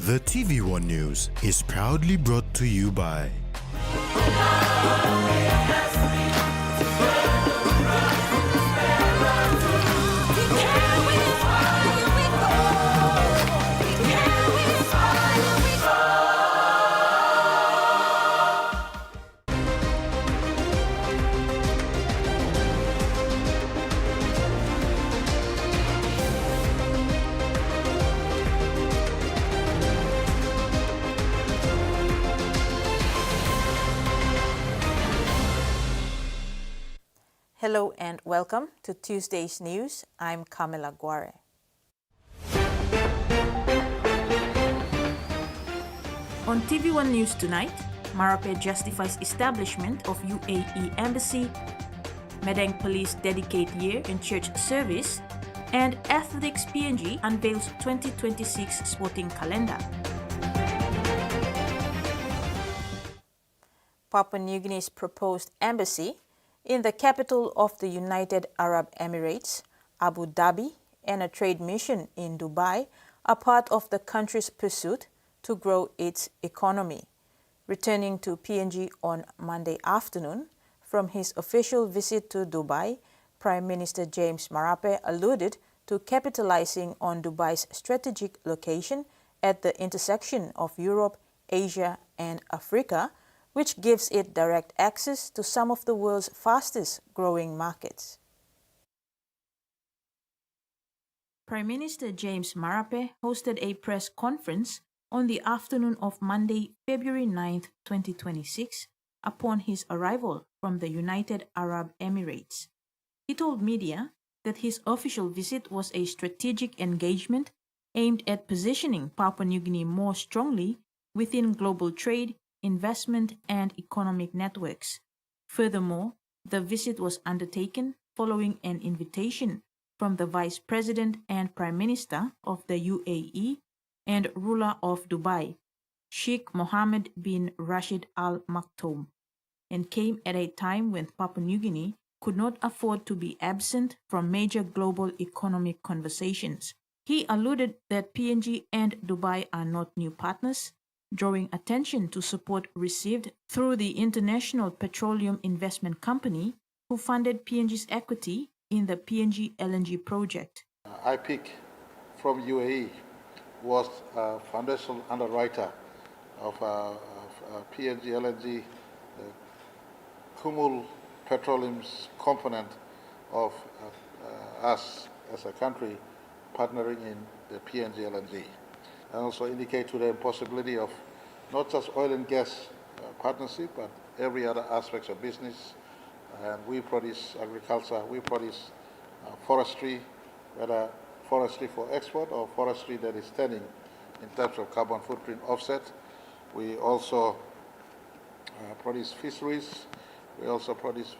The TVWAN News is proudly brought to you by Hello and welcome to Tuesday's News. I'm Camila Guare. On TV1 News tonight, Morata justifies establishment of UAE embassy, Madang police dedicate year in church service, and Athletics PNG unveils 2026 sporting calendar. Papua New Guinea's proposed embassy in the capital of the United Arab Emirates, Abu Dhabi, and a trade mission in Dubai are part of the country's pursuit to grow its economy. Returning to PNG on Monday afternoon from his official visit to Dubai, Prime Minister James Marape alluded to capitalizing on Dubai's strategic location at the intersection of Europe, Asia, and Africa, which gives it direct access to some of the world's fastest growing markets. Prime Minister James Marape hosted a press conference on the afternoon of Monday, February 9, 2026, upon his arrival from the United Arab Emirates. He told media that his official visit was a strategic engagement aimed at positioning Papua New Guinea more strongly within global trade, investment, and economic networks. Furthermore, the visit was undertaken following an invitation from the Vice President and Prime Minister of the UAE and ruler of Dubai, Sheikh Mohammed bin Rashid Al Maktoum, and came at a time when Papua New Guinea could not afford to be absent from major global economic conversations. He alluded that PNG and Dubai are not new partners, drawing attention to support received through the International Petroleum Investment Company, who funded PNG's equity in the PNG LNG project. IPIC from UAE was a foundational underwriter of PNG LNG, the Kumul Petroleum's component of us as a country partnering in the PNG LNG. And also indicate to the possibility of not just oil and gas partnership, but every other aspects of business. And we produce agriculture, we produce forestry, whether forestry for export or forestry that is standing in terms of carbon footprint offset. We also produce fisheries, we also produce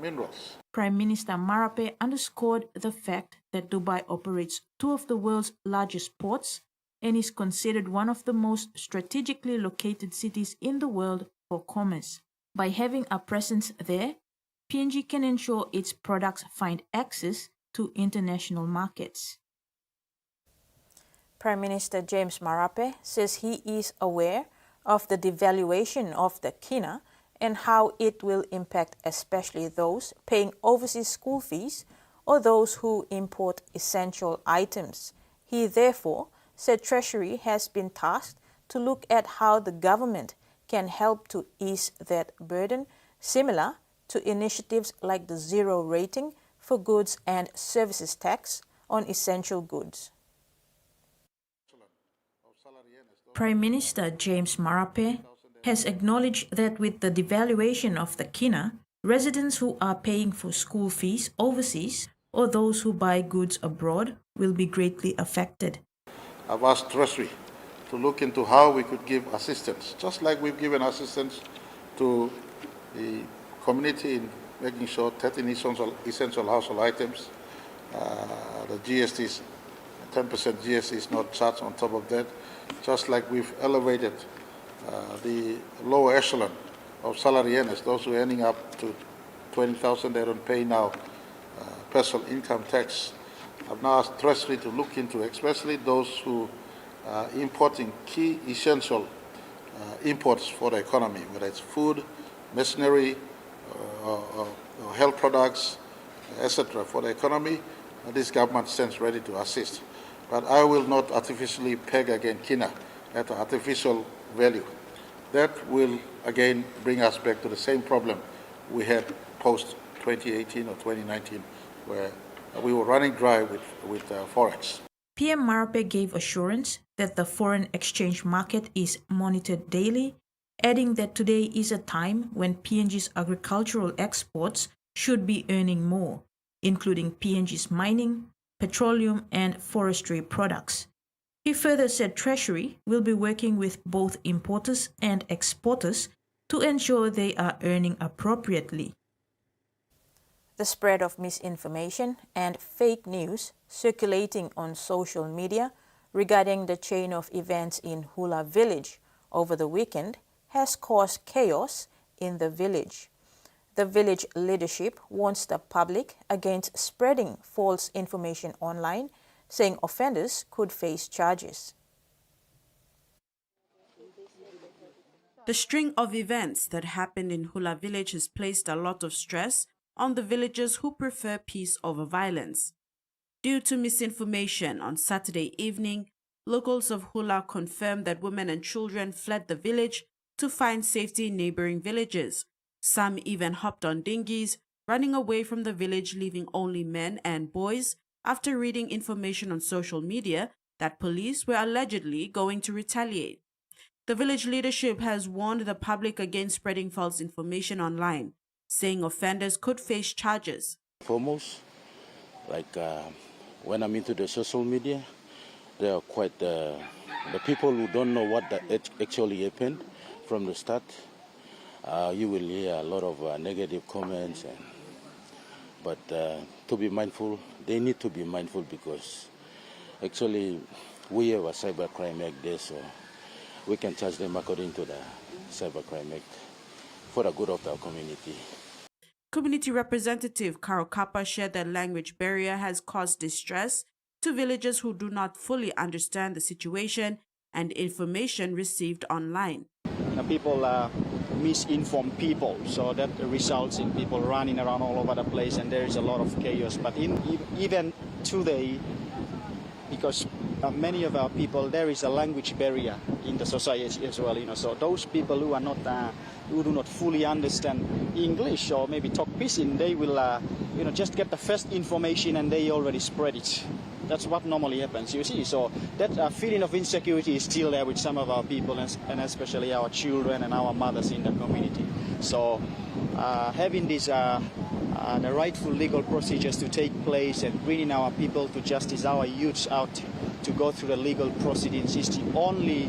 minerals. Prime Minister Marape underscored the fact that Dubai operates two of the world's largest ports and is considered one of the most strategically located cities in the world for commerce. By having a presence there, PNG can ensure its products find access to international markets. Prime Minister James Marape says he is aware of the devaluation of the Kina and how it will impact especially those paying overseas school fees or those who import essential items. He therefore said Treasury has been tasked to look at how the government can help to ease that burden, similar to initiatives like the zero rating for goods and services tax on essential goods. Prime Minister James Marape has acknowledged that with the devaluation of the Kina, residents who are paying for school fees overseas or those who buy goods abroad will be greatly affected. I've asked Treasury to look into how we could give assistance, just like we've given assistance to the community in making sure 13 essential household items, the GST, 10% GST is not charged on top of that, just like we've elevated the lower echelon of salary earners, those who are earning up to 20,000, they don't pay now personal income tax. I've now asked Treasury to look into, especially those who importing key essential imports for the economy, whether it's food, machinery, or health products, etc. for the economy. This government stands ready to assist. But I will not artificially peg again Kina at an artificial value. That will again bring us back to the same problem we had post 2018 or 2019, where we were running dry with forex. PM Marape gave assurance that the foreign exchange market is monitored daily, adding that today is a time when PNG's agricultural exports should be earning more, including PNG's mining, petroleum, and forestry products. He further said Treasury will be working with both importers and exporters to ensure they are earning appropriately. The spread of misinformation and fake news circulating on social media regarding the chain of events in Hoola village over the weekend has caused chaos in the village. The village leadership warns the public against spreading false information online, saying offenders could face charges. The string of events that happened in Hoola village has placed a lot of stress on the villagers who prefer peace over violence. Due to misinformation on Saturday evening, locals of Hoola confirmed that women and children fled the village to find safety in neighboring villages. Some even hopped on dinghies, running away from the village, leaving only men and boys after reading information on social media that police were allegedly going to retaliate. The village leadership has warned the public against spreading false information online, saying offenders could face charges. Foremost, when I'm into the social media, they are quite the people who don't know what actually happened from the start. You will hear a lot of negative comments, but to be mindful, they need to be mindful because actually we have a cybercrime act there, so we can charge them according to the cybercrime act for the good of our community. Community representative Carol Kappa shared that language barrier has caused distress to villagers who do not fully understand the situation and information received online. People misinform people, so that results in people running around all over the place, and there is a lot of chaos. But even today, because many of our people, there is a language barrier in the society as well. So those people who are not, who do not fully understand English or maybe talk Pisin, they will, just get the first information and they already spread it. That's what normally happens, you see. So that feeling of insecurity is still there with some of our people, and especially our children and our mothers in the community. So having this, the rightful legal procedures to take place and bringing our people to justice, our youths out to go through the legal proceedings is the only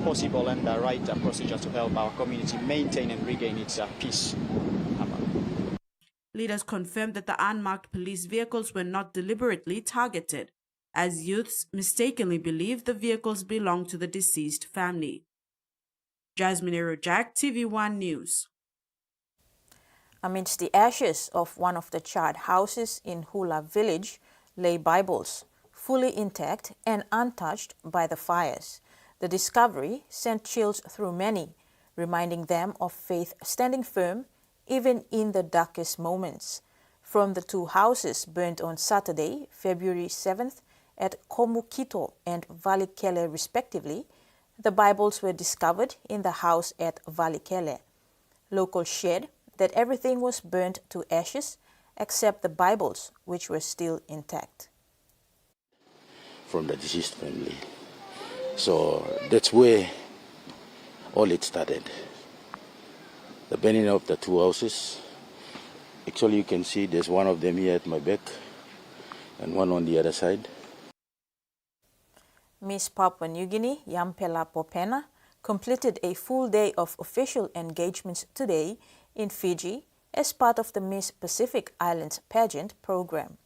possible and the right procedure to help our community maintain and regain its peace. Leaders confirmed that the unmarked police vehicles were not deliberately targeted, as youths mistakenly believed the vehicles belonged to the deceased family. Jasmine Erojak, TVWAN News. Amidst the ashes of one of the charred houses in Hoola village lay Bibles, fully intact and untouched by the fires. The discovery sent chills through many, reminding them of faith standing firm even in the darkest moments. From the two houses burnt on Saturday, February 7th, at Komukito and Valikele respectively, the Bibles were discovered in the house at Valikele. Locals shared that everything was burnt to ashes except the Bibles, which were still intact. From the deceased family. So that's where all it started. The burning of the two houses. Actually, you can see there's one of them here at my back and one on the other side. Miss Papua New Guinea, Yampela Popena, completed a full day of official engagements today in Fiji as part of the Miss Pacific Islands pageant program.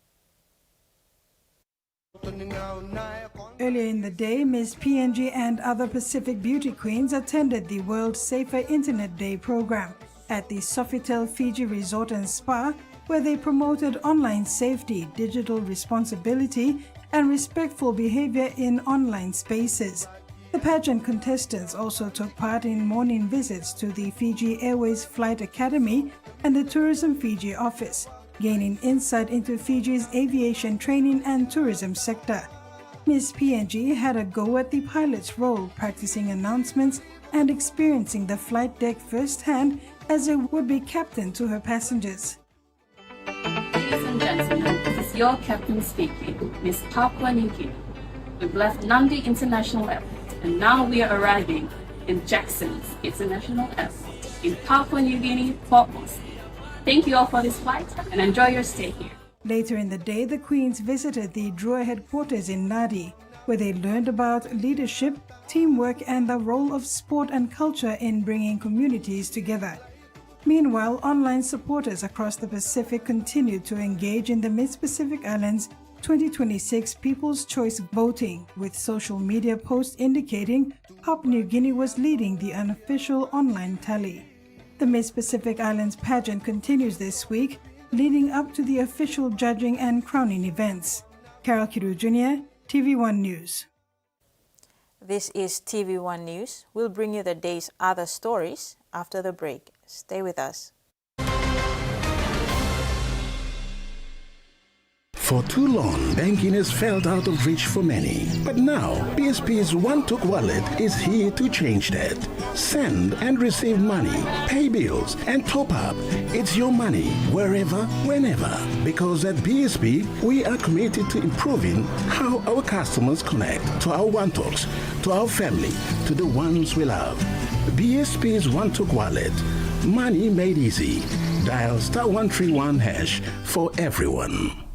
Earlier in the day, Miss PNG and other Pacific beauty queens attended the World Safer Internet Day program at the Sofitel Fiji Resort and Spa where they promoted online safety, digital responsibility, and respectful behavior in online spaces. The pageant contestants also took part in morning visits to the Fiji Airways Flight Academy and the Tourism Fiji office, gaining insight into Fiji's aviation training and tourism sector. Miss PNG had a go at the pilot's role, practicing announcements and experiencing the flight deck firsthand as a would-be captain to her passengers. Ladies and gentlemen, this is your captain speaking, Miss Papua New Guinea. We've left Nandi International Airport and now we are arriving in Jackson's International Airport in Papua New Guinea, Port Moresby. Thank you all for this flight and enjoy your stay here. Later in the day, the Queens visited the DROA headquarters in Nadi, where they learned about leadership, teamwork, and the role of sport and culture in bringing communities together. Meanwhile, online supporters across the Pacific continued to engage in the Mid-Pacific Islands 2026 People's Choice voting, with social media posts indicating Papua New Guinea was leading the unofficial online tally. The Miss Pacific Islands pageant continues this week, leading up to the official judging and crowning events. Carol Kiru Jr., TV1 News. This is TV1 News. We'll bring you the day's other stories after the break. Stay with us. For too long, banking has felt out of reach for many. But now, BSP's One-Took Wallet is here to change that. Send and receive money, pay bills, and top up. It's your money, wherever, whenever. Because at BSP, we are committed to improving how our customers connect to our One-Talks, to our family, to the ones we love. BSP's One-Took Wallet. Money made easy. Dial *131# for everyone.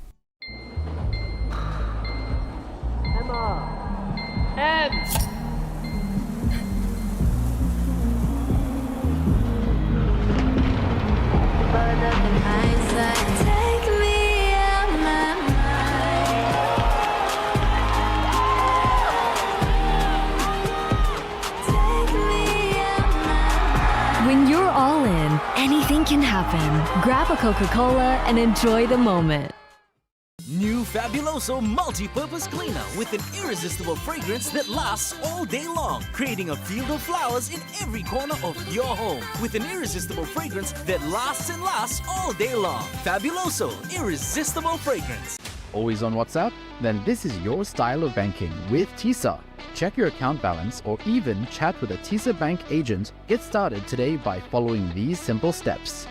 When you're all in, anything can happen. Grab a Coca-Cola and enjoy the moment. New Fabuloso Multi-Purpose Cleaner with an irresistible fragrance that lasts all day long, creating a field of flowers in every corner of your home with an irresistible fragrance that lasts and lasts all day long. Fabuloso Irresistible Fragrance. Always on WhatsApp? Then this is your style of banking with TISA. Check your account balance or even chat with a TISA Bank agent. Get started today by following these simple steps.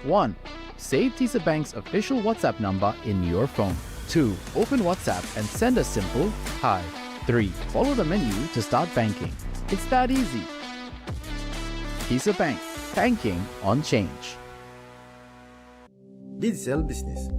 1. Save TISA Bank's official WhatsApp number in your phone. 2. Open WhatsApp and send a simple hi. 3. Follow the menu to start banking. It's that easy. TISA Bank. Banking on change. Digicel Business.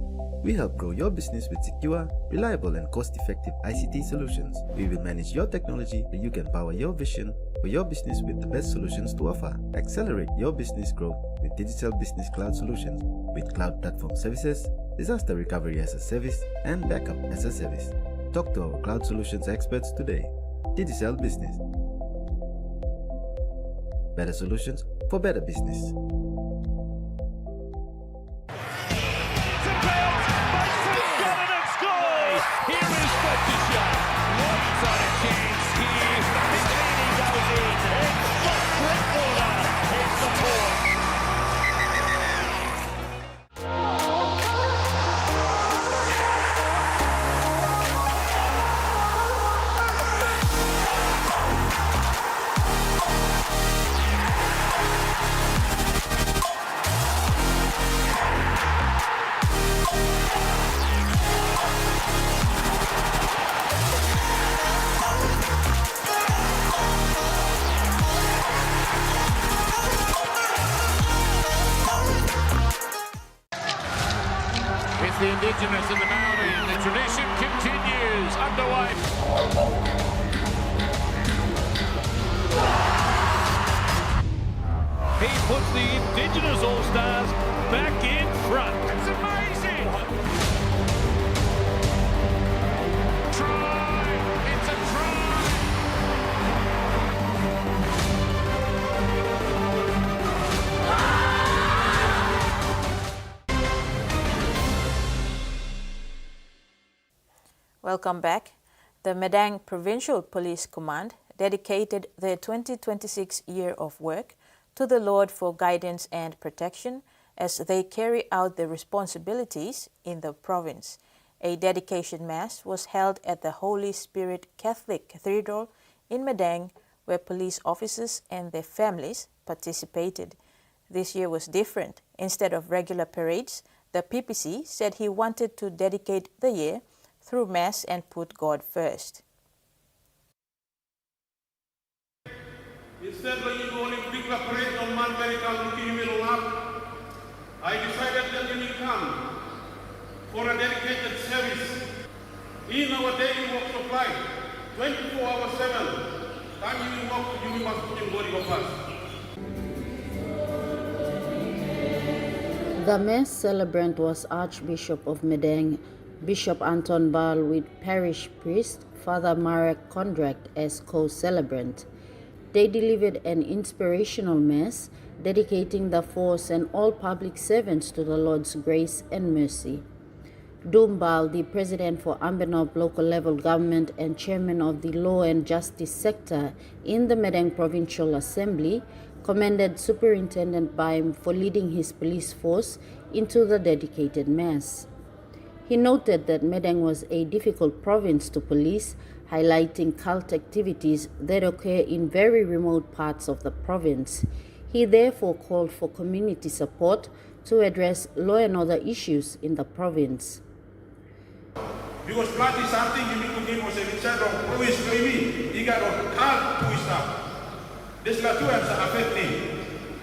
We help grow your business with secure, reliable, and cost-effective ICT solutions. We will manage your technology so you can power your vision for your business with the best solutions to offer. Accelerate your business growth with Digicel Business Cloud Solutions with cloud platform services, disaster recovery as a service, and backup as a service. Talk to our cloud solutions experts today. Digicel Business. Better solutions for better business. Here is Ferguson. What's on a chance here? McKinney goes in. It's Hoola. It's the fourth. The Indigenous and the Maori, and the tradition continues underway. He puts the Indigenous All-Stars back in front. It's amazing! Try! It's a try! Welcome back. The Madang Provincial Police Command dedicated the 2026 year of work to the Lord for guidance and protection as they carry out their responsibilities in the province. A dedication mass was held at the Holy Spirit Catholic Cathedral in Madang, where police officers and their families participated. This year was different. Instead of regular parades, the PPC said he wanted to dedicate the year through Mass and put God first. Instead of you going to big parade on Malmerical looking up, I decided that we will come for a dedicated service in our daily walks of life, 24 hours 7. Time you will walk, you must put in God of us. The Mass celebrant was Archbishop of Madang, Bishop Anton Bal, with parish priest Father Marek Kondrakt as co-celebrant. They delivered an inspirational Mass dedicating the force and all public servants to the Lord's grace and mercy. Dumbal, the president for Ambenop local level government and chairman of the law and justice sector in the Madang Provincial Assembly, commended Superintendent Baim for leading his police force into the dedicated Mass. He noted that Madang was a difficult province to police, highlighting cult activities that occur in very remote parts of the province. He therefore called for community support to address law and order issues in the province. Because blood is something you need to give us a child of province, maybe you got a cult to stop. This is affecting.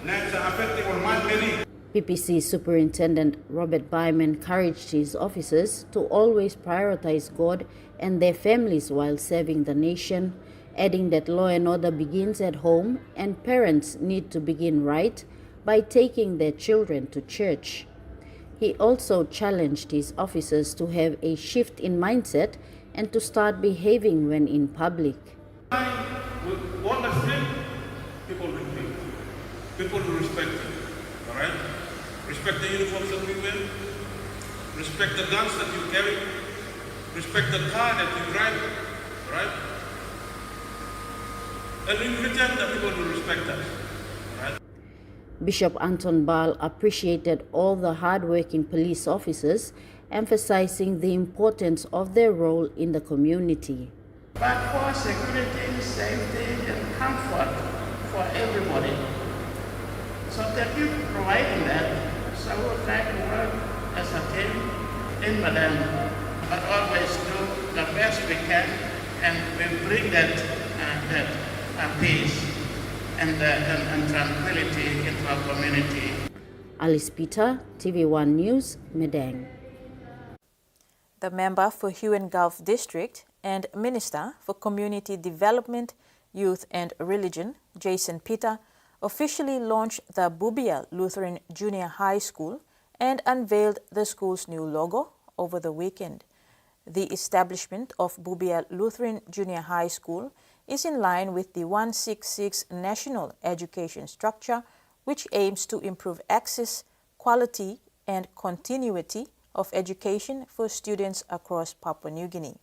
Next affecting on my PPC Superintendent Robert Baim encouraged his officers to always prioritize God and their families while serving the nation, adding that law and order begins at home and parents need to begin right by taking their children to church. He also challenged his officers to have a shift in mindset and to start behaving when in public. With honesty, people will think. People will respect you. All right? Respect the uniforms that we wear. Respect the guns that you carry. Respect the car that you drive. All right? And in return, the people will respect us. All right? Bishop Anton Bal appreciated all the hard-working police officers, emphasizing the importance of their role in the community. But for security, safety, and comfort for everybody, so that you providing that, so I would like to work as a team in Madang, but always do the best we can, and we bring that peace and tranquility into our community. Alice Peter, TVWAN News, Madang. The member for Huon Gulf District and Minister for Community Development, Youth and Religion, Jason Peter, officially launched the Bubia Lutheran Junior High School and unveiled the school's new logo over the weekend. The establishment of Bubia Lutheran Junior High School is in line with the 166 National Education Structure, which aims to improve access, quality, and continuity of education for students across Papua New Guinea.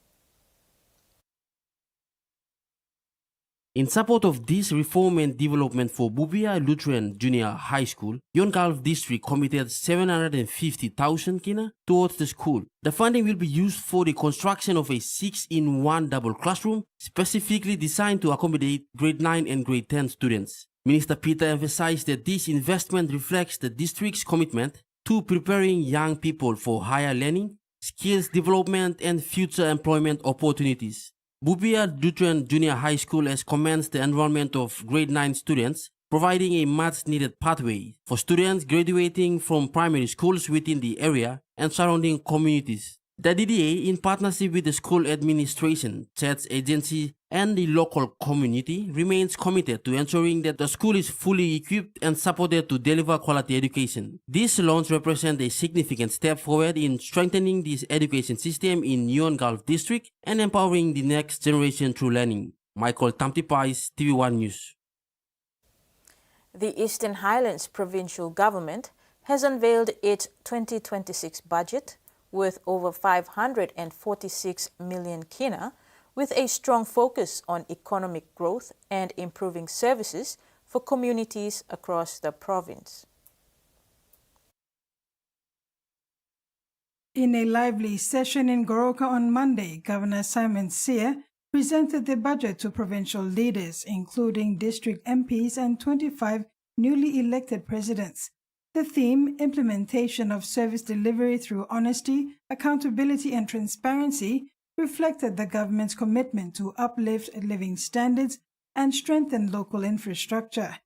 In support of this reform and development for Bubia Lutheran Junior High School, Huon Gulf District committed 750,000 Kina towards the school. The funding will be used for the construction of a 6-in-1 double classroom, specifically designed to accommodate grade 9 and grade 10 students. Minister Peter emphasized that this investment reflects the district's commitment to preparing young people for higher learning, skills development, and future employment opportunities. Bubia Lutheran Junior High School has commenced the enrollment of grade 9 students, providing a much-needed pathway for students graduating from primary schools within the area and surrounding communities. The DDA, in partnership with the school administration, church agency, and the local community, remains committed to ensuring that the school is fully equipped and supported to deliver quality education. This launch represents a significant step forward in strengthening this education system in Huon Gulf District and empowering the next generation through learning. Michael Tamtipais, TV1 News. The Eastern Highlands Provincial Government has unveiled its 2026 budget, worth over 546 million Kina, with a strong focus on economic growth and improving services for communities across the province. In a lively session in Goroka on Monday, Governor Simon Sear presented the budget to provincial leaders, including district MPs and 25 newly elected presidents. The theme, implementation of service delivery through honesty, accountability and transparency, reflected the government's commitment to uplift living standards and strengthen local infrastructure.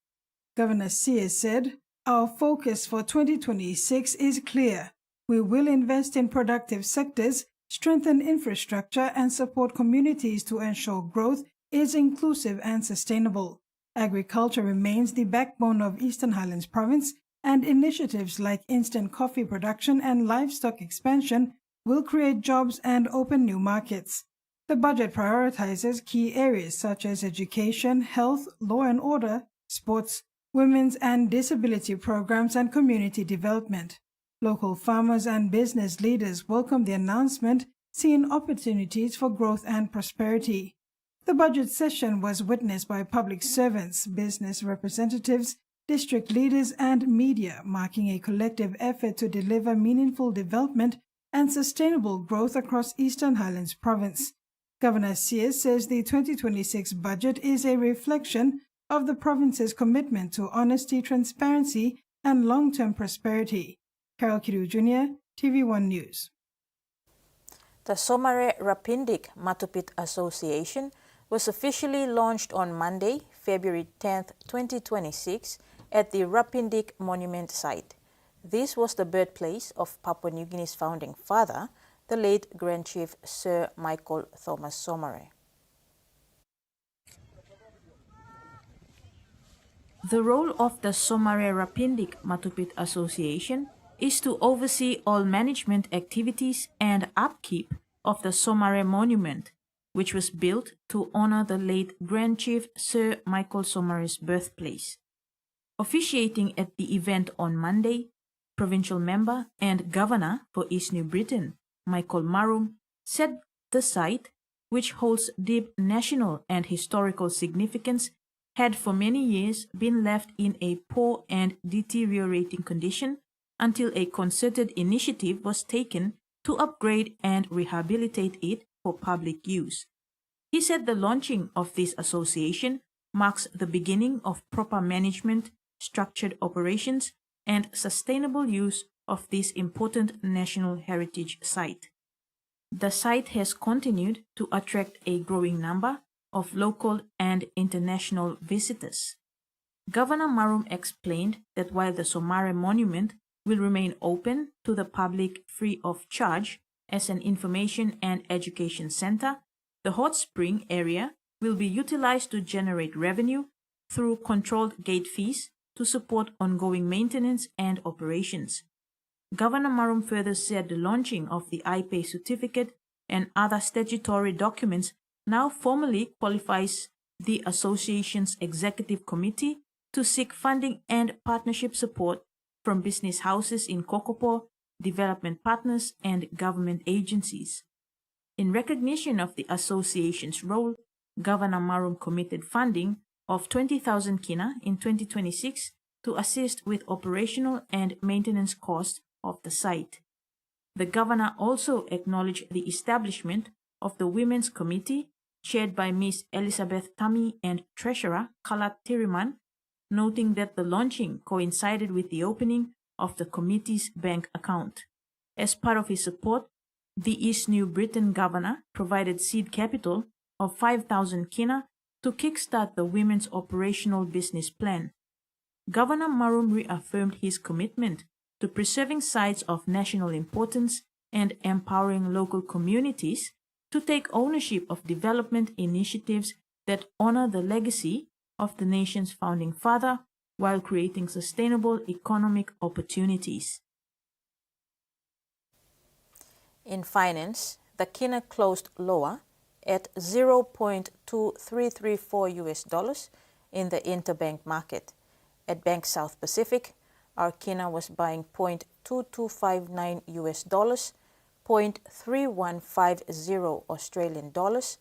Governor Sear said, "Our focus for 2026 is clear. We will invest in productive sectors, strengthen infrastructure, and support communities to ensure growth is inclusive and sustainable. Agriculture remains the backbone of Eastern Highlands Province, and initiatives like instant coffee production and livestock expansion will create jobs and open new markets." The budget prioritizes key areas such as education, health, law and order, sports, women's and disability programs, and community development. Local farmers and business leaders welcomed the announcement, seeing opportunities for growth and prosperity. The budget session was witnessed by public servants, business representatives, district leaders, and media, marking a collective effort to deliver meaningful development and sustainable growth across Eastern Highlands Province. Governor Sear says the 2026 budget is a reflection of the province's commitment to honesty, transparency, and long-term prosperity. Carol Kiru Jr., TV1 News. The Somare Rapindik Matupit Association was officially launched on Monday, February 10, 2026, at the Rapindik Monument site. This was the birthplace of Papua New Guinea's founding father, the late Grand Chief Sir Michael Thomas Somare. The role of the Somare Rapindik Matupit Association is to oversee all management activities and upkeep of the Somare Monument, which was built to honor the late Grand Chief Sir Michael Somare's birthplace. Officiating at the event on Monday, provincial member and governor for East New Britain, Michael Marum, said the site, which holds deep national and historical significance, had for many years been left in a poor and deteriorating condition until a concerted initiative was taken to upgrade and rehabilitate it for public use. He said the launching of this association marks the beginning of proper management, structured operations, and sustainable use of this important national heritage site. The site has continued to attract a growing number of local and international visitors. Governor Marum explained that while the Somare Monument will remain open to the public free of charge as an information and education center, the hot spring area will be utilized to generate revenue through controlled gate fees to support ongoing maintenance and operations. Governor Marum further said the launching of the iPay certificate and other statutory documents now formally qualifies the association's executive committee to seek funding and partnership support from business houses in Kokopo, development partners, and government agencies. In recognition of the association's role, Governor Marum committed funding of 20,000 Kina in 2026 to assist with operational and maintenance costs of the site. The governor also acknowledged the establishment of the Women's Committee, chaired by Ms. Elizabeth Tami and Treasurer Kalat Tiriman, noting that the launching coincided with the opening of the committee's bank account. As part of his support, the East New Britain governor provided seed capital of 5,000 Kina to kickstart the women's operational business plan. Governor Marum reaffirmed his commitment to preserving sites of national importance and empowering local communities to take ownership of development initiatives that honor the legacy of the nation's founding father while creating sustainable economic opportunities. In finance, the Kina closed lower at 0.2334 US dollars in the interbank market. At Bank South Pacific, our Kina was buying 0.2259 US dollars, 0.3150 Australian dollars,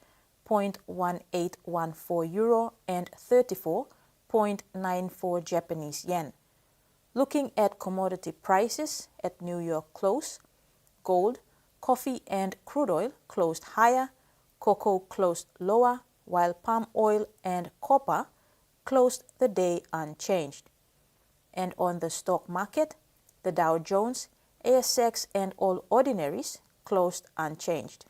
0.1814 euro, and 34.94 Japanese yen. Looking at commodity prices at New York close, gold, coffee and crude oil closed higher, cocoa closed lower, while palm oil and copper closed the day unchanged. And on the stock market, the Dow Jones, ASX and all ordinaries closed unchanged.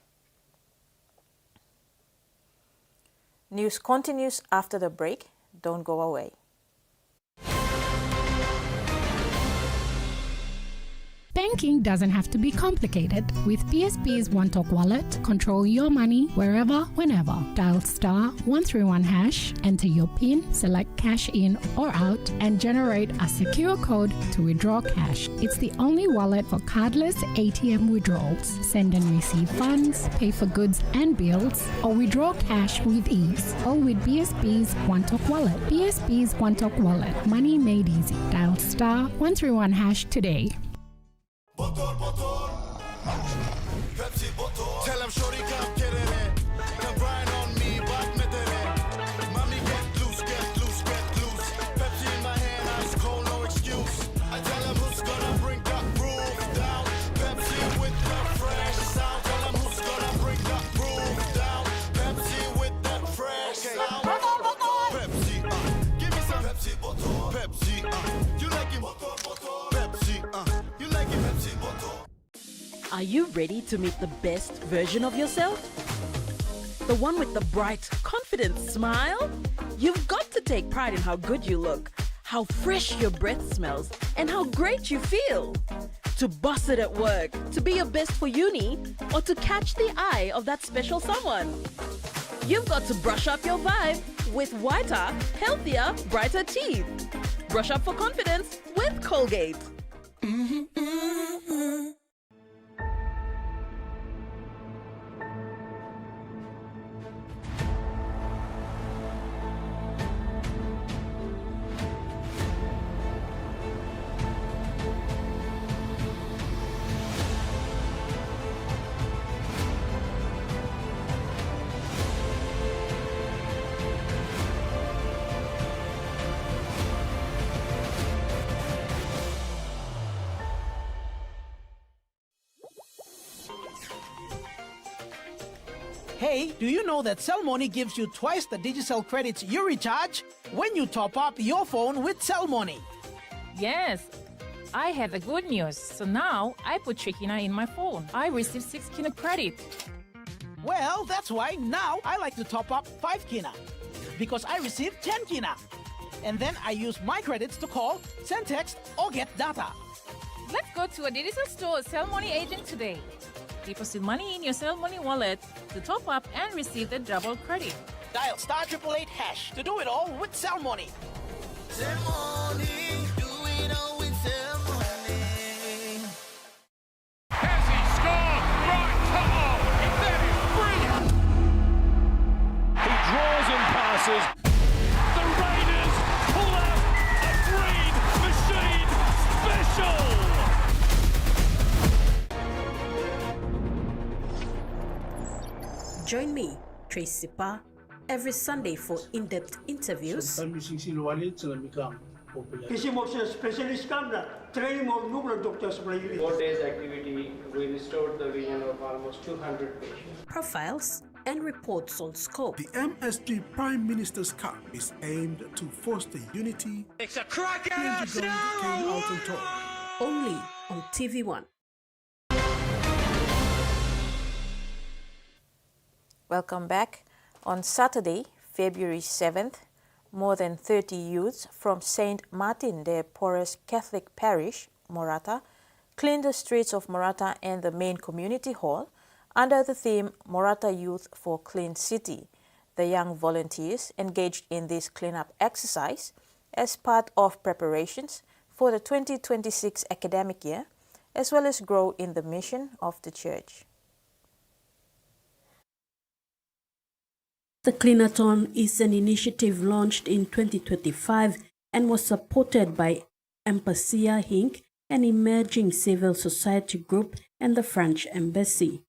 News continues after the break. Don't go away. Banking doesn't have to be complicated. With PSP's OneTalk Wallet, control your money wherever, whenever. Dial *131#, enter your PIN, select cash in or out, and generate a secure code to withdraw cash. It's the only wallet for cardless ATM withdrawals. Send and receive funds, pay for goods and bills, or withdraw cash with ease. All with BSP's OneTalk Wallet. BSP's OneTalk Wallet. Money made easy. Dial *131# today. Tell him shorty come get it in. Come grind on me, but met it in. Mommy get loose, get loose, get loose. Pepsi in my hand, ice cold, no excuse. I tell him who's gonna bring that groove down. Pepsi with the fresh sound. Tell him who's gonna bring that groove down. Pepsi with that fresh sound. Pepsi, give me some Pepsi bottle. Pepsi, you like it? Pepsi, you like it? Pepsi bottle. Are you ready to meet the best version of yourself? The one with the bright, confident smile? You've got to take pride in how good you look, how fresh your breath smells, and how great you feel. To boss it at work, to be your best for uni, or to catch the eye of that special someone. You've got to brush up your vibe with whiter, healthier, brighter teeth. Brush up for confidence with Colgate. Hey, do you know that Cellmoney gives you twice the Digicel credits you recharge when you top up your phone with Cellmoney? Yes, I have the good news. So now I put Kina in my phone. I receive 6 Kina credit. Well, that's why now I like to top up 5 Kina because I receive 10 Kina. And then I use my credits to call, send text, or get data. Let's go to a Digicel store or Cellmoney agent today. Deposit money in your Cellmoney wallet to top up and receive the double credit. Dial *888# to do it all with Cellmoney. Cellmoney, do it all with Cellmoney. Has he scored? Right, that is brilliant. He draws and passes. The Raiders pull out a green machine special. Join me, Tracy Pa, every Sunday for in-depth interviews, किसी मोसे specialist काम ना training और नुकल doctors बनाई 4 days activity, we restored the vision of almost 200 patients. profiles, and reports on scope. The MSG Prime Minister's Cup is aimed to foster unity. It's a cracker! Only on TVWAN. Welcome back. On Saturday, February 7th, more than 30 youths from St. Martin de Porres Catholic Parish, Morata, cleaned the streets of Morata and the main community hall under the theme Morata Youth for Clean City. The young volunteers engaged in this cleanup exercise as part of preparations for the 2026 academic year, as well as grow in the mission of the church. The Cleanathon is an initiative launched in 2025 and was supported by Empacia Inc., an emerging civil society group, and the French embassy.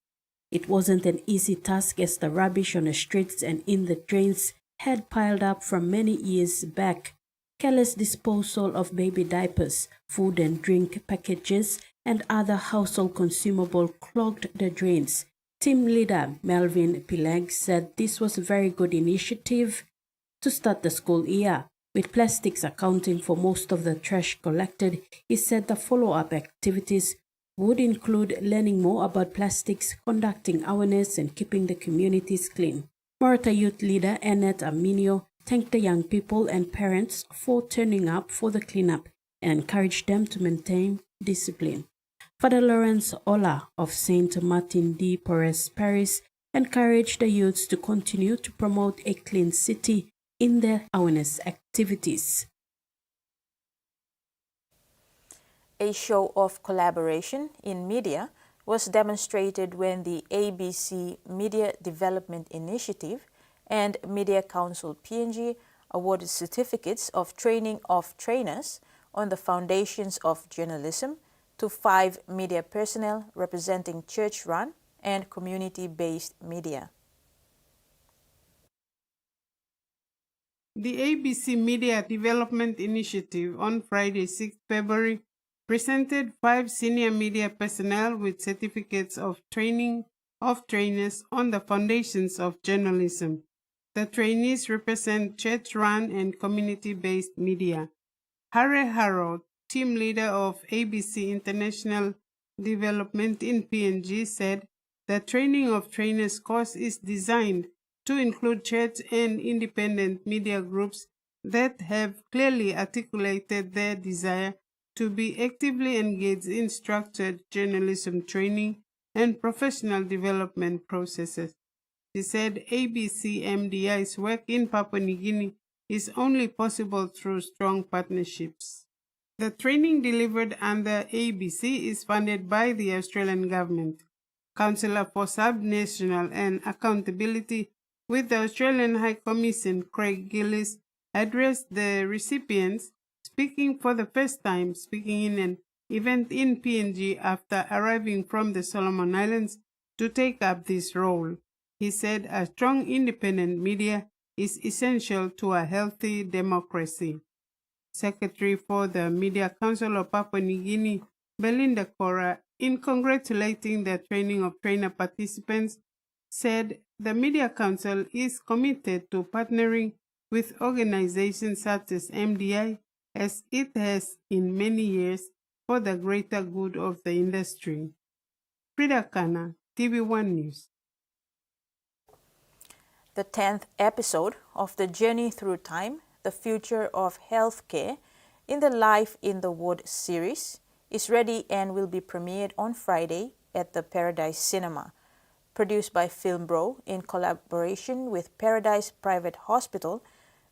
It wasn't an easy task as the rubbish on the streets and in the drains had piled up from many years back. Careless disposal of baby diapers, food and drink packages, and other household consumables clogged the drains. Team leader Melvin Pileg said this was a very good initiative to start the school year. With plastics accounting for most of the trash collected, he said the follow-up activities would include learning more about plastics, conducting awareness, and keeping the communities clean. Morata youth leader Annette Aminio thanked the young people and parents for turning up for the cleanup and encouraged them to maintain discipline. Father Lawrence Ola of St. Martin de Porres Parish encouraged the youths to continue to promote a clean city in their awareness activities. A show of collaboration in media was demonstrated when the ABC Media Development Initiative and Media Council PNG awarded certificates of training of trainers on the foundations of journalism to 5 media personnel representing church-run and community-based media. The ABC Media Development Initiative on Friday, 6 February, presented 5 senior media personnel with certificates of training of trainers on the foundations of journalism. The trainees represent church-run and community-based media. Harry Harrod, team leader of ABC International Development in PNG, said the training of trainers course is designed to include church and independent media groups that have clearly articulated their desire to be actively engaged in structured journalism training and professional development processes. She said ABC MDI's work in Papua New Guinea is only possible through strong partnerships. The training delivered under ABC is funded by the Australian Government. Councillor for Subnational and Accountability with the Australian High Commission Craig Gillis addressed the recipients, speaking for the first time, speaking in an event in PNG after arriving from the Solomon Islands to take up this role. He said a strong independent media is essential to a healthy democracy. Secretary for the Media Council of Papua New Guinea, Belinda Cora, in congratulating the training of trainer participants, said the Media Council is committed to partnering with organizations such as MDI, as it has in many years, for the greater good of the industry. Frida Kana, TVWAN News. The 10th episode of the Journey Through Time, The Future of Healthcare in the Life in the Wood series is ready and will be premiered on Friday at the Paradise Cinema. Produced by Filmbro in collaboration with Paradise Private Hospital,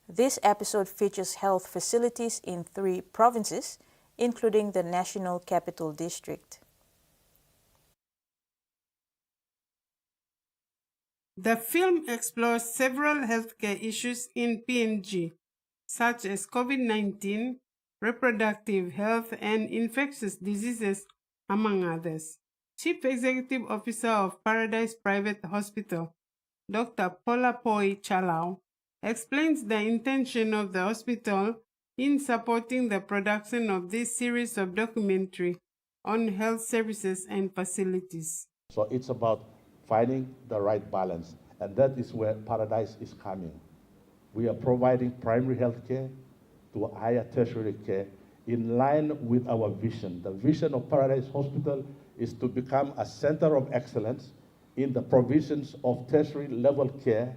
this episode features health facilities in 3 provinces, including the National Capital District. The film explores several healthcare issues in PNG, such as COVID-19, reproductive health, and infectious diseases, among others. Chief Executive Officer of Paradise Private Hospital, Dr. Paula Poi Chalau, explains the intention of the hospital in supporting the production of this series of documentary on health services and facilities. So it's about finding the right balance, and that is where Paradise is coming. We are providing primary health care to higher tertiary care in line with our vision. The vision of Paradise Hospital is to become a center of excellence in the provisions of tertiary level care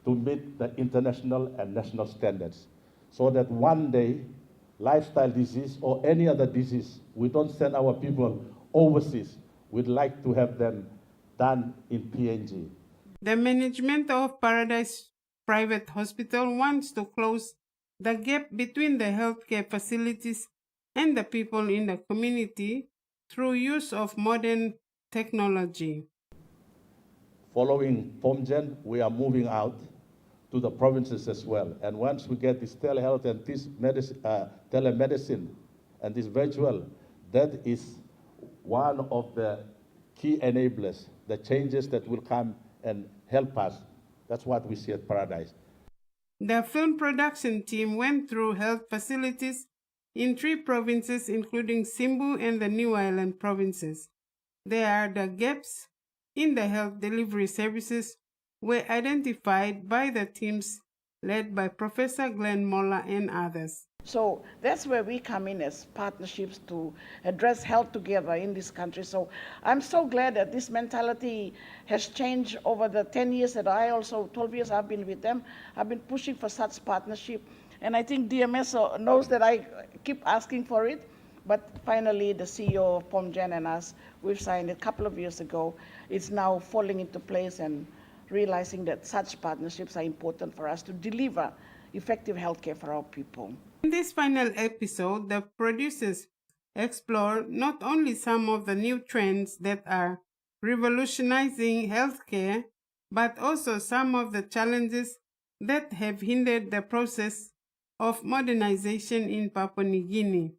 to meet the international and national standards, so that one day lifestyle disease or any other disease, we don't send our people overseas. We'd like to have them done in PNG. The management of Paradise Private Hospital wants to close the gap between the healthcare facilities and the people in the community through use of modern technology. Following POMGEN, we are moving out to the provinces as well. And once we get this telehealth and this telemedicine And this virtual, that is one of the key enablers, the changes that will come and help us. That's what we see at Paradise. The film production team went through health facilities in 3 provinces, including Simbu and the New Island provinces. There are the gaps in the health delivery services were identified by the teams led by Professor Glenn Moller and others. So that's where we come in as partnerships to address health together in this country. So I'm so glad that this mentality has changed over the 10 years that 12 years I've been with them. I've been pushing for such partnership. And I think DMS knows that I keep asking for it. But finally, the CEO of POMGEN and us, we've signed it a couple of years ago. It's now falling into place and realizing that such partnerships are important for us to deliver effective healthcare for our people. In this final episode, the producers explore not only some of the new trends that are revolutionizing healthcare, but also some of the challenges that have hindered the process of modernization in Papua New Guinea.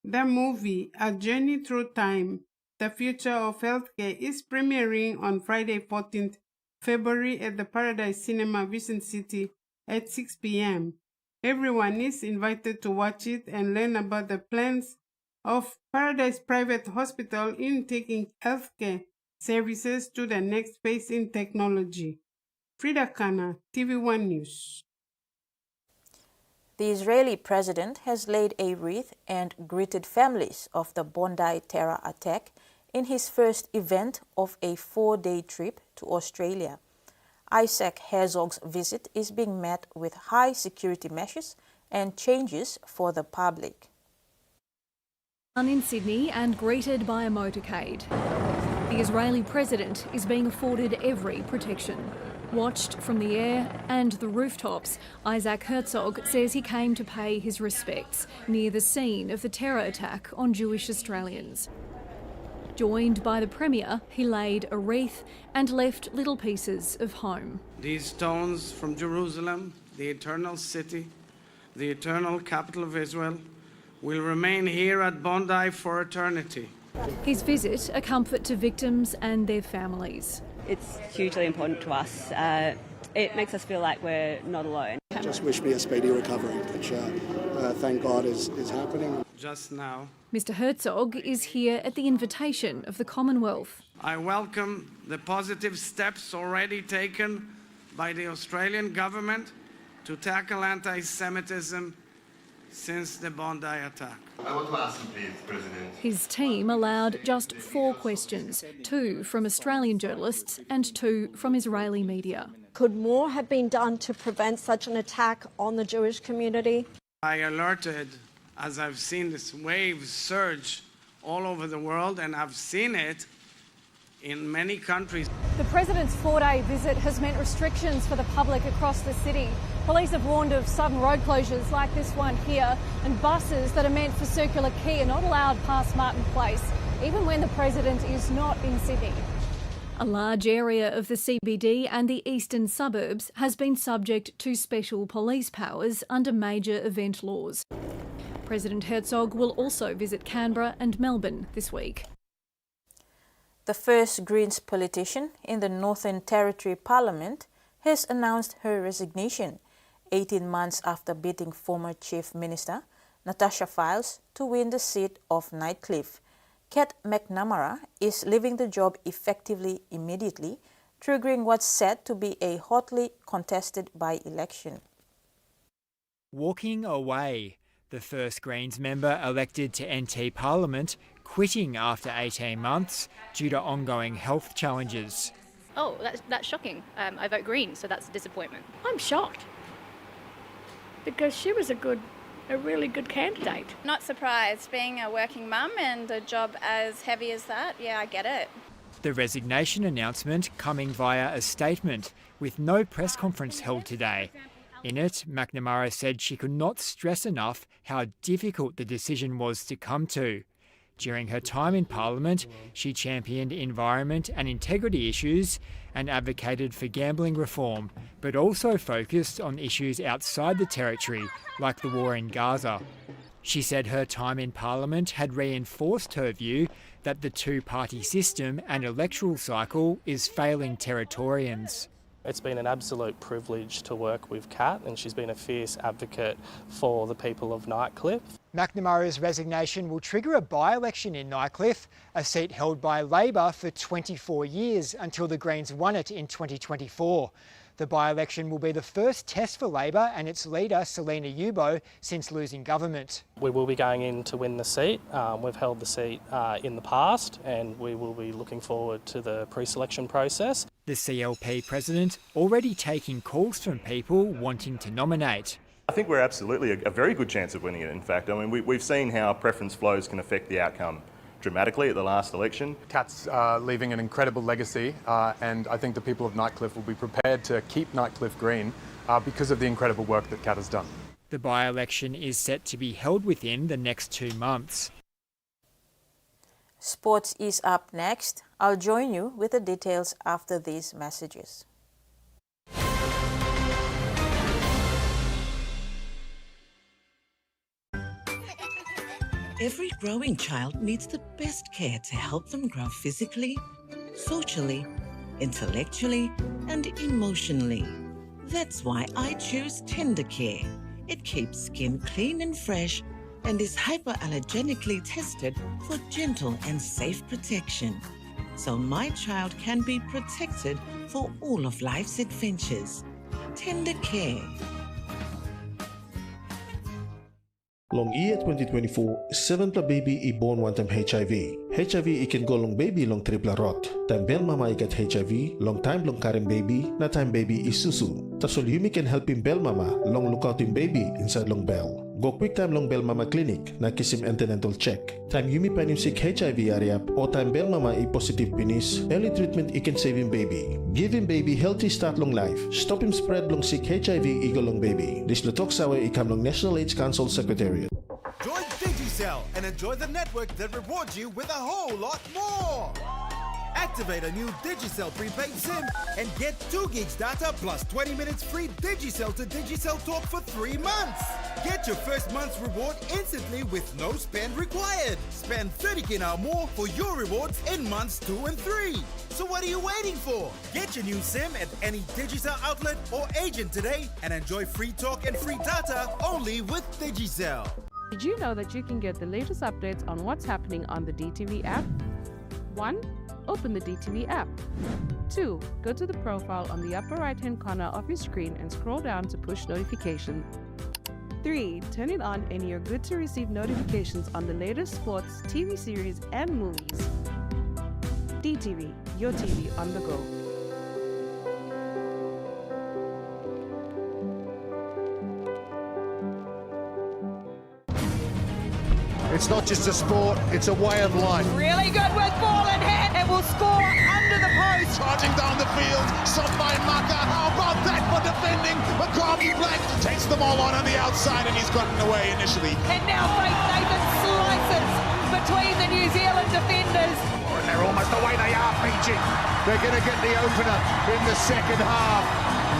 The movie, A Journey Through Time, The Future of Healthcare, is premiering on Friday, 14th February at the Paradise Cinema, Vision City at 6 p.m. Everyone is invited to watch it and learn about the plans of Paradise Private Hospital in taking healthcare services to the next phase in technology. Frida Kana, TVWAN News. The Israeli president has laid a wreath and greeted families of the Bondi terror attack in his first event of a 4-day trip to Australia. Isaac Herzog's visit is being met with high security measures and changes for the public. In Sydney and greeted by a motorcade. The Israeli president is being afforded every protection. Watched from the air and the rooftops, Isaac Herzog says he came to pay his respects near the scene of the terror attack on Jewish Australians. Joined by the Premier, he laid a wreath and left little pieces of home. These stones from Jerusalem, the eternal city, the eternal capital of Israel, will remain here at Bondi for eternity. His visit a comfort to victims and their families. It's hugely important to us. It makes us feel like we're not alone. Just wish me a speedy recovery, which thank God is happening. Just now, Mr Herzog is here at the invitation of the Commonwealth. I welcome the positive steps already taken by the Australian government to tackle anti-Semitism since the Bondi attack. I want to ask you, please, President. His team allowed just 4 questions, 2 from Australian journalists and 2 from Israeli media. Could more have been done to prevent such an attack on the Jewish community? I alerted as I've seen this wave surge all over the world, and I've seen it in many countries. The President's 4-day visit has meant restrictions for the public across the city. Police have warned of sudden road closures like this one here, and buses that are meant for Circular Quay are not allowed past Martin Place, even when the President is not in Sydney. A large area of the CBD and the eastern suburbs has been subject to special police powers under major event laws. President Herzog will also visit Canberra and Melbourne this week. The first Greens politician in the Northern Territory Parliament has announced her resignation 18 months after beating former Chief Minister Natasha Fyles to win the seat of Nightcliff. Kat McNamara is leaving the job effectively immediately, triggering what's said to be a hotly contested by-election. Walking away, the first Greens member elected to NT Parliament, quitting after 18 months due to ongoing health challenges. Oh, that's shocking. I vote Green, so that's a disappointment. I'm shocked because she was a really good candidate. Not surprised, being a working mum and a job as heavy as that, yeah, I get it. The resignation announcement coming via a statement with no press conference held today. In it, McNamara said she could not stress enough how difficult the decision was to come to. During her time in Parliament, she championed environment and integrity issues and advocated for gambling reform, but also focused on issues outside the territory, like the war in Gaza. She said her time in Parliament had reinforced her view that the two-party system and electoral cycle is failing Territorians. It's been an absolute privilege to work with Kat, and she's been a fierce advocate for the people of Nightcliff. McNamara's resignation will trigger a by-election in Nightcliff, a seat held by Labor for 24 years until the Greens won it in 2024. The by-election will be the first test for Labor and its leader, Selina Yubo, since losing government. We will be going in to win the seat. We've held the seat in the past, and we will be looking forward to the pre-selection process. The CLP president already taking calls from people wanting to nominate. I think we're absolutely a very good chance of winning it, in fact. I mean, we've seen how preference flows can affect the outcome dramatically at the last election. Kat's leaving an incredible legacy, and I think the people of Nightcliff will be prepared to keep Nightcliff green because of the incredible work that Kat has done. The by-election is set to be held within the next 2 months. Sports is up next. I'll join you with the details after these messages. Every growing child needs the best care to help them grow physically, socially, intellectually, and emotionally. That's why I choose Tender Care. It keeps skin clean and fresh and is hypoallergenically tested for gentle and safe protection. So my child can be protected for all of life's adventures. Tender Care. Long year 2024, 7 baby i-born one time HIV. HIV ikan go long baby long triple rot. Time bel mama ikat HIV, long time long carrying baby, na time baby isusu. Tasol yumi can help him bel mama, long look out him baby inside long bell. Go quick time long bel mama clinic, na kisim antenatal check. Time yumi pan him sick HIV area, o time bel mama i positive penis, early treatment ikan save him baby. Give him baby healthy start long life. Stop him spread long sick HIV eagle long baby. This lutok sawe ikam long National AIDS Council Secretariat. Join Digicel and enjoy the network that rewards you with a whole lot more. Activate a new Digicel prepaid SIM and get 2 gigs data plus 20 minutes free Digicel to Digicel talk for 3 months. Get your first month's reward instantly with no spend required. Spend 30 Kina or more for your rewards in months 2 and 3. So what are you waiting for? Get your new SIM at any Digicel outlet or agent today and enjoy free talk and free data only with Digicel. Did you know that you can get the latest updates on what's happening on the DTV app? 1. Open the DTV app. 2. Go to the profile on the upper right-hand corner of your screen and scroll down to push notifications. 3. Turn it on and you're good to receive notifications on the latest sports, TV series, and movies. DTV, your TV on the go. It's not just a sport, it's a way of life. Really good with ball in hand and will score under the post. Charging down the field, Somare Maka. How about that for defending? McCarthy Black takes them all on the outside and he's gotten away initially. And now Faith Nathan slices between the New Zealand defenders. Oh, and they're almost the way they are, Fiji. They're going to get the opener in the second half.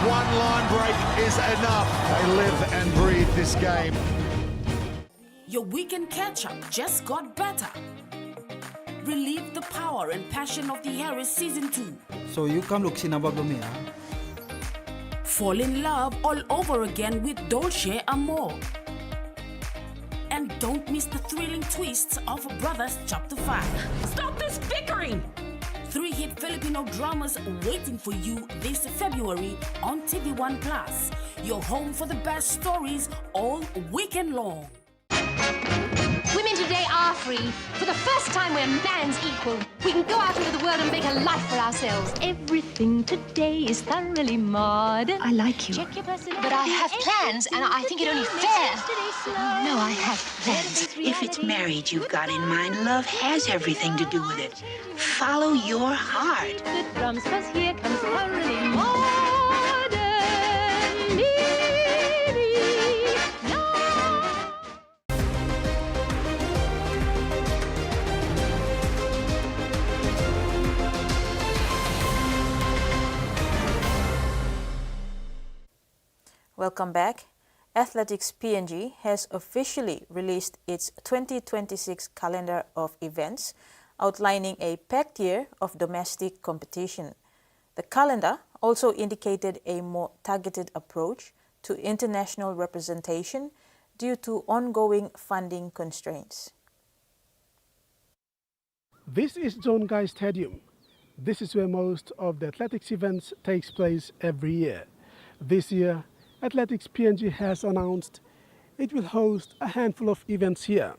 One line break is enough. They live and breathe this game. Your weekend catch-up just got better. Relieve the power and passion of the Harris Season 2. So you come look Sinababame, Fall in love all over again with Dolce Amor. And don't miss the thrilling twists of Brothers Chapter 5. Stop this bickering! 3 hit Filipino dramas waiting for you this February on TVWAN Plus. Your home for the best stories all weekend long. Women today are free. For the first time, we're man's equal. We can go out into the world and make a life for ourselves. Everything today is thoroughly modern. I like you. Check your personality. But I have plans, and I think it only fair. No, I have plans. If it's marriage you've got in mind, love has everything to do with it. Follow your heart. The drums, 'cause here comes thoroughly modern. Welcome back. Athletics PNG has officially released its 2026 calendar of events, outlining a packed year of domestic competition. The calendar also indicated a more targeted approach to international representation due to ongoing funding constraints. This is John Guy Stadium. This is where most of the athletics events takes place every year. This year, Athletics PNG has announced it will host a handful of events here.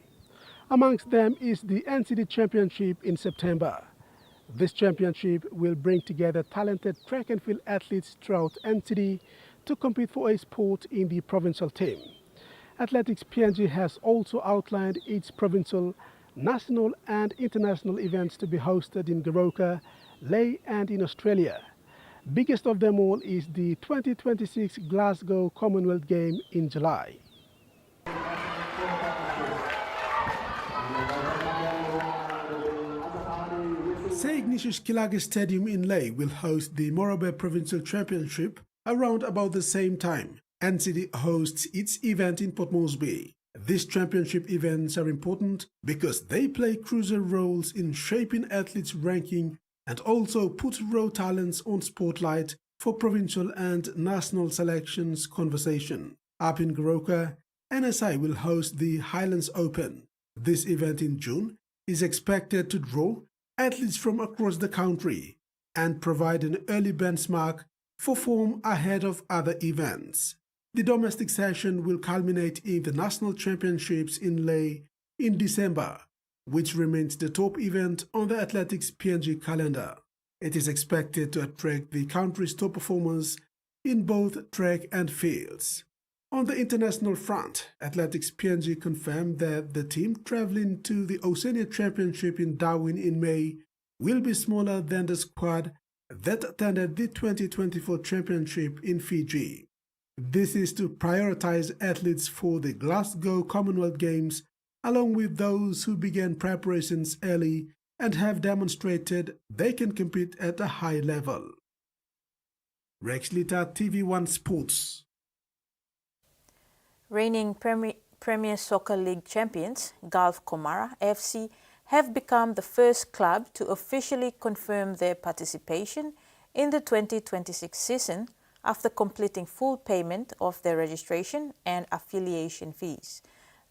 Amongst them is the NCD Championship in September. This championship will bring together talented track and field athletes throughout NCD to compete for a spot in the provincial team. Athletics PNG has also outlined its provincial, national and international events to be hosted in Goroka, Lae and in Australia. Biggest of them all is the 2026 Glasgow Commonwealth Game in July. St. Ignatius Kilage Stadium in Lae will host the Morata Provincial Championship around about the same time. NCD hosts its event in Port Moresby. These championship events are important because they play crucial roles in shaping athletes' ranking and also put raw talents on spotlight for provincial and national selections conversation. Up in Goroka, NSI will host the Highlands Open. This event in June is expected to draw athletes from across the country and provide an early benchmark for form ahead of other events. The domestic session will culminate in the national championships in Lae in December, which remains the top event on the Athletics PNG calendar. It is expected to attract the country's top performers in both track and fields. On the international front, Athletics PNG confirmed that the team traveling to the Oceania Championship in Darwin in May will be smaller than the squad that attended the 2024 championship in Fiji. This is to prioritize athletes for the Glasgow Commonwealth Games, along with those who began preparations early and have demonstrated they can compete at a high level. Rex Lita, TVWAN Sports. Reigning Premier Soccer League champions, Gulf Comara FC, have become the first club to officially confirm their participation in the 2026 season after completing full payment of their registration and affiliation fees.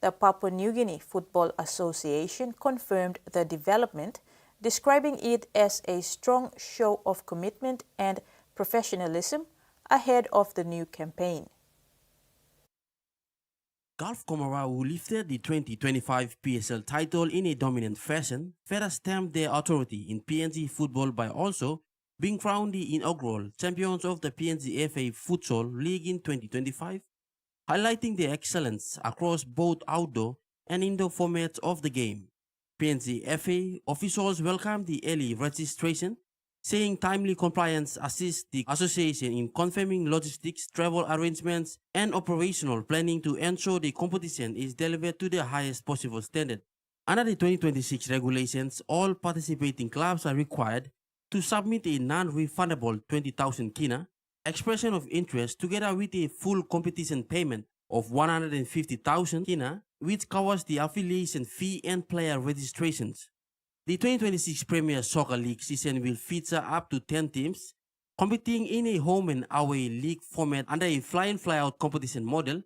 The Papua New Guinea Football Association confirmed the development, describing it as a strong show of commitment and professionalism ahead of the new campaign. Gulf Comara, who lifted the 2025 PSL title in a dominant fashion, further stamped their authority in PNG football by also being crowned the inaugural champions of the PNG FA Futsal League in 2025, highlighting their excellence across both outdoor and indoor formats of the game. PNG FA officials welcomed the early registration, saying timely compliance assists the association in confirming logistics, travel arrangements, and operational planning to ensure the competition is delivered to the highest possible standard. Under the 2026 regulations, all participating clubs are required to submit a non-refundable 20,000 Kina expression of interest together with a full competition payment of 150,000 Kina, which covers the affiliation fee and player registrations. The 2026 Premier Soccer League season will feature up to 10 teams competing in a home and away league format under a fly-in fly-out competition model,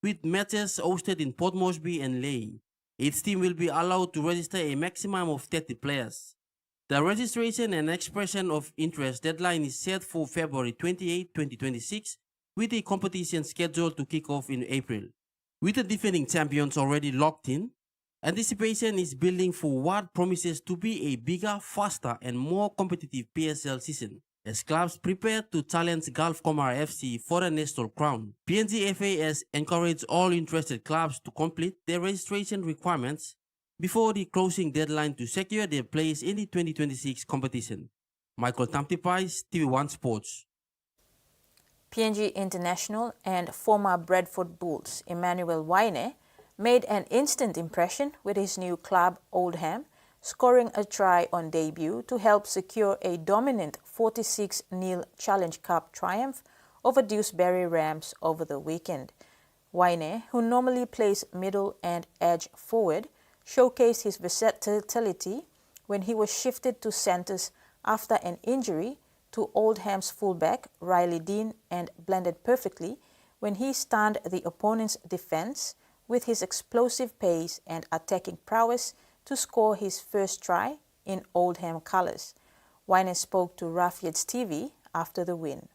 with matches hosted in Port Moresby and Lae. Each team will be allowed to register a maximum of 30 players. The registration and expression of interest deadline is set for February 28, 2026, with the competition scheduled to kick off in April. With the defending champions already locked in, anticipation is building for what promises to be a bigger, faster, and more competitive PSL season, as clubs prepare to challenge Gulf Comara FC for the national crown. PNG FA has encouraged all interested clubs to complete their registration requirements before the closing deadline to secure their place in the 2026 competition. Michael Tamtipies, TV1 Sports. PNG international and former Bradford Bulls Emmanuel Waine made an instant impression with his new club Oldham, scoring a try on debut to help secure a dominant 46-0 Challenge Cup triumph over Dewsbury Rams over the weekend. Waine, who normally plays middle and edge forward, showcased his versatility when he was shifted to centres after an injury to Oldham's fullback Riley Dean, and blended perfectly when he stunned the opponent's defence with his explosive pace and attacking prowess to score his first try in Oldham colours. Waine spoke to Raffiad's TV after the win.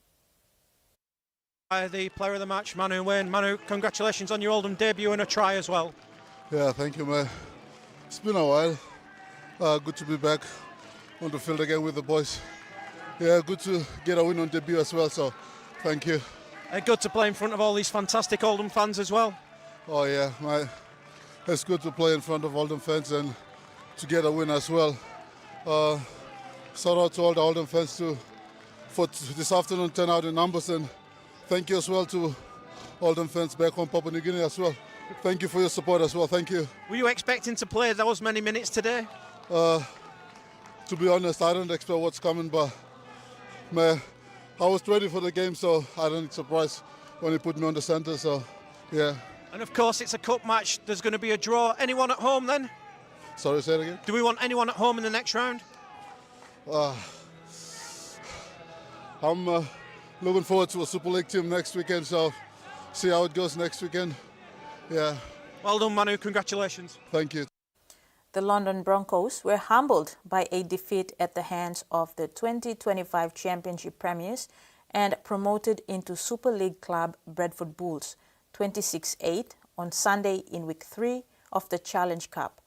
The player of the match, Manu Wayne. Manu, congratulations on your Oldham debut and a try as well. Yeah, thank you, man. It's been a while. Good to be back on the field again with the boys. Yeah, good to get a win on debut as well, so thank you. Good to play in front of all these fantastic Oldham fans as well. Oh yeah, it's good to play in front of Oldham fans and to get a win as well. Shout out to all the Oldham fans for this afternoon, 10 out in numbers, and thank you as well to Oldham fans back home, Papua New Guinea as well. Thank you for your support as well, thank you. Were you expecting to play those many minutes today? To be honest, I don't expect what's coming, but man, I was ready for the game, so I don't surprised when he put me on the centre, so yeah. And of course it's a cup match, there's going to be a draw. Anyone at home then? Sorry, say it again? Do we want anyone at home in the next round? I'm looking forward to a Super League team next weekend, so see how it goes next weekend. Yeah. Well done, Manu, congratulations. Thank you. The London Broncos were humbled by a defeat at the hands of the 2025 Championship premiers and promoted into Super League club Bradford Bulls 26-8 on Sunday in Week 3 of the Challenge Cup.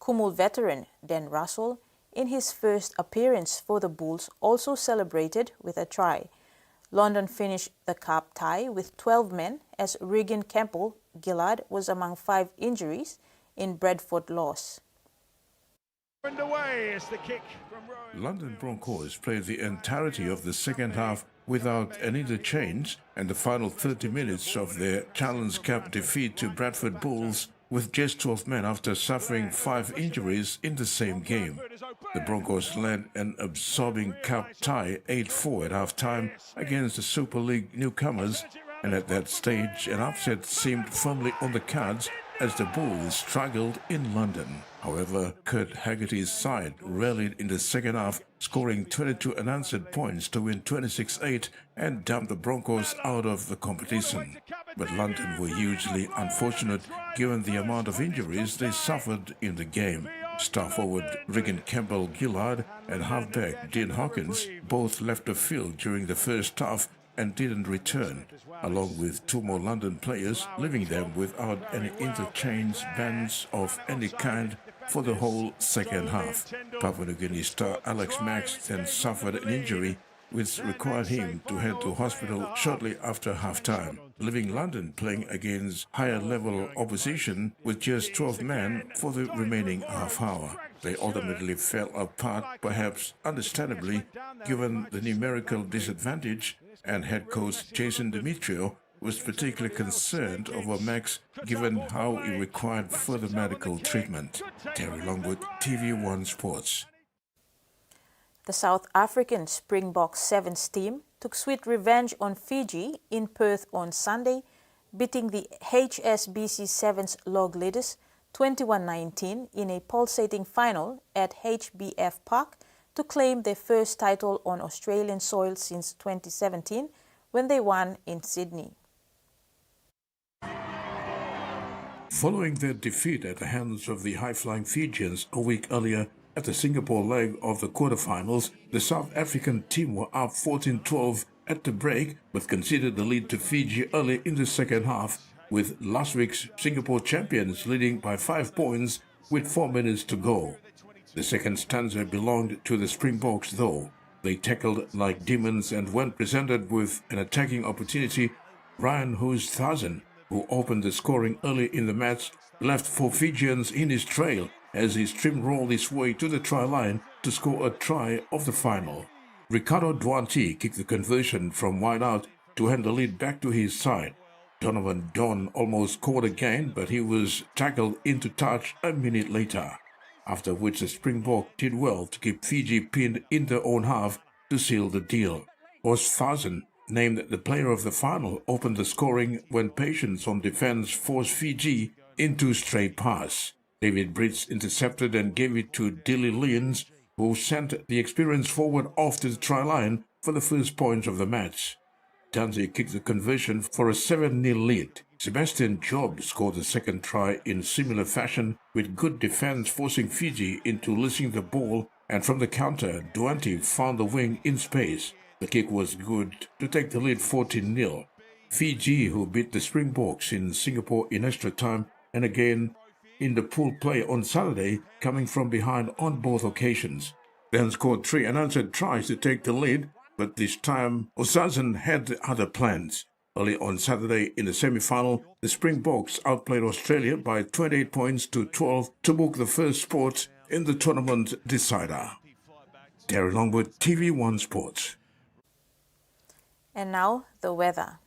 Kumul veteran Dan Russell, in his first appearance for the Bulls, also celebrated with a try. London finished the cup tie with 12 men as Regan Campbell Gillard was among 5 injuries in Bradford loss. Away is the kick from London Broncos played the entirety of the second half without an interchange, and the final 30 minutes of their Challenge Cup defeat to Bradford Bulls with just 12 men after suffering 5 injuries in the same game. The Broncos led an absorbing cup tie 8-4 at half-time against the Super League newcomers, and at that stage an upset seemed firmly on the cards as the Bulls struggled in London. However, Kurt Haggerty's side rallied in the second half, scoring 22 unanswered points to win 26-8 and dump the Broncos out of the competition. But London were hugely unfortunate given the amount of injuries they suffered in the game. Star forward Regan Campbell Gillard and halfback Dean Hawkins both left the field during the first half and didn't return, along with 2 more London players, leaving them without any interchange bans of any kind for the whole second half. Papua New Guinea star Alex Max then suffered an injury which required him to head to hospital shortly after halftime, leaving London playing against higher-level opposition with just 12 men for the remaining half hour. They ultimately fell apart, perhaps understandably, given the numerical disadvantage, and head coach Jason Demetrio was particularly concerned over Max given how he required further medical treatment. Terry Longwood, TVWAN Sports. The South African Springbok Sevens team took sweet revenge on Fiji in Perth on Sunday, beating the HSBC Sevens log leaders 21-19 in a pulsating final at HBF Park to claim their first title on Australian soil since 2017 when they won in Sydney. Following their defeat at the hands of the high-flying Fijians a week earlier at the Singapore leg of the quarterfinals, the South African team were up 14-12 at the break but conceded the lead to Fiji early in the second half, with last week's Singapore champions leading by 5 points with 4 minutes to go. The second stanza belonged to the Springboks though. They tackled like demons, and when presented with an attacking opportunity, Ryan Hoos-Thazen, who opened the scoring early in the match, left 4 Fijians in his trail as he steamrolled his way to the try line to score a try of the final. Ricardo Duarte kicked the conversion from wide out to hand the lead back to his side. Donovan Don almost scored again, but he was tackled into touch a minute later, after which the Springbok did well to keep Fiji pinned in their own half to seal the deal. Hoos-Thazen named the player of the final, opened the scoring when patience on defense forced Fiji into straight pass. David Brits intercepted and gave it to Dilly Lyons, who sent the experienced forward off to the try line for the first points of the match. Tanzi kicked the conversion for a 7-0 lead. Sebastian Job scored the second try in similar fashion, with good defense forcing Fiji into losing the ball, and from the counter, Duante found the wing in space. The kick was good to take the lead 14-0. Fiji, who beat the Springboks in Singapore in extra time and again in the pool play on Saturday, coming from behind on both occasions. Then scored 3 unanswered tries to take the lead, but this time Osazen had other plans. Early on Saturday in the semi-final, the Springboks outplayed Australia by 28 points to 12 to book the first spot in the tournament decider. Terry Longwood, TV1 Sports. And now, the weather.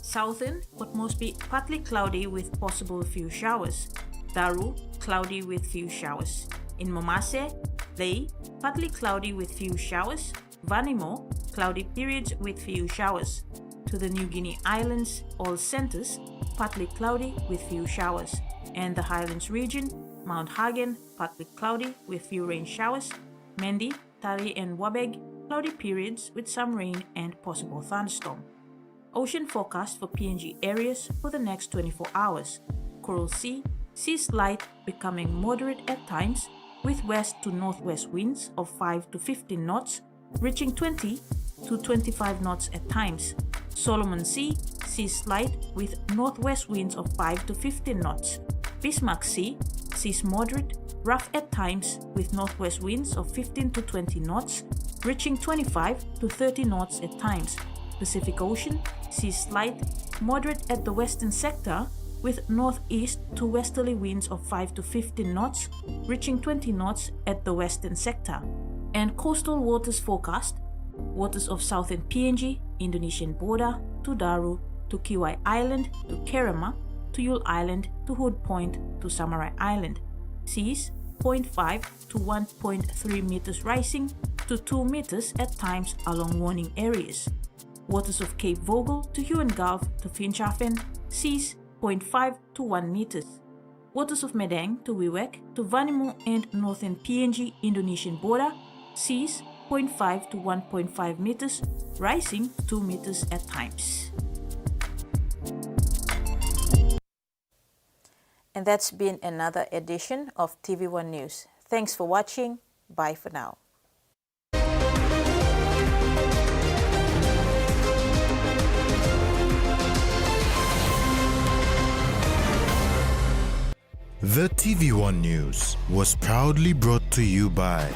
Southern, but mostly partly cloudy with possible few showers. Daru, cloudy with few showers. In Momase, Lae, partly cloudy with few showers. Vanimo, cloudy periods with few showers. To the New Guinea Islands, all centers, partly cloudy with few showers. And the Highlands region, Mount Hagen, partly cloudy with few rain showers. Mendi, Tari and Wabeg, cloudy periods with some rain and possible thunderstorm. Ocean forecast for PNG areas for the next 24 hours. Coral Sea, seas light becoming moderate at times with west to northwest winds of 5 to 15 knots, reaching 20 to 25 knots at times. Solomon Sea, seas light with northwest winds of 5 to 15 knots. Bismarck Sea, seas moderate, rough at times with northwest winds of 15 to 20 knots, reaching 25 to 30 knots at times. Pacific Ocean, seas light, moderate at the western sector with northeast to westerly winds of 5 to 15 knots, reaching 20 knots at the western sector. And coastal waters forecast, waters of southern PNG, Indonesian border, to Daru, to Kiwai Island, to Kerema, to Yule Island, to Hood Point, to Somare Island. Seas 0.5 to 1.3 meters rising to 2 meters at times along warning areas. Waters of Cape Vogel to Huon Gulf to Finschhafen, seas 0.5 to 1 meters. Waters of Madang to Wewak to Vanimo and northern PNG Indonesian border, seas 0.5 to 1.5 meters, rising 2 meters at times. And that's been another edition of TV1 News. Thanks for watching. Bye for now. The TV1 News was proudly brought to you by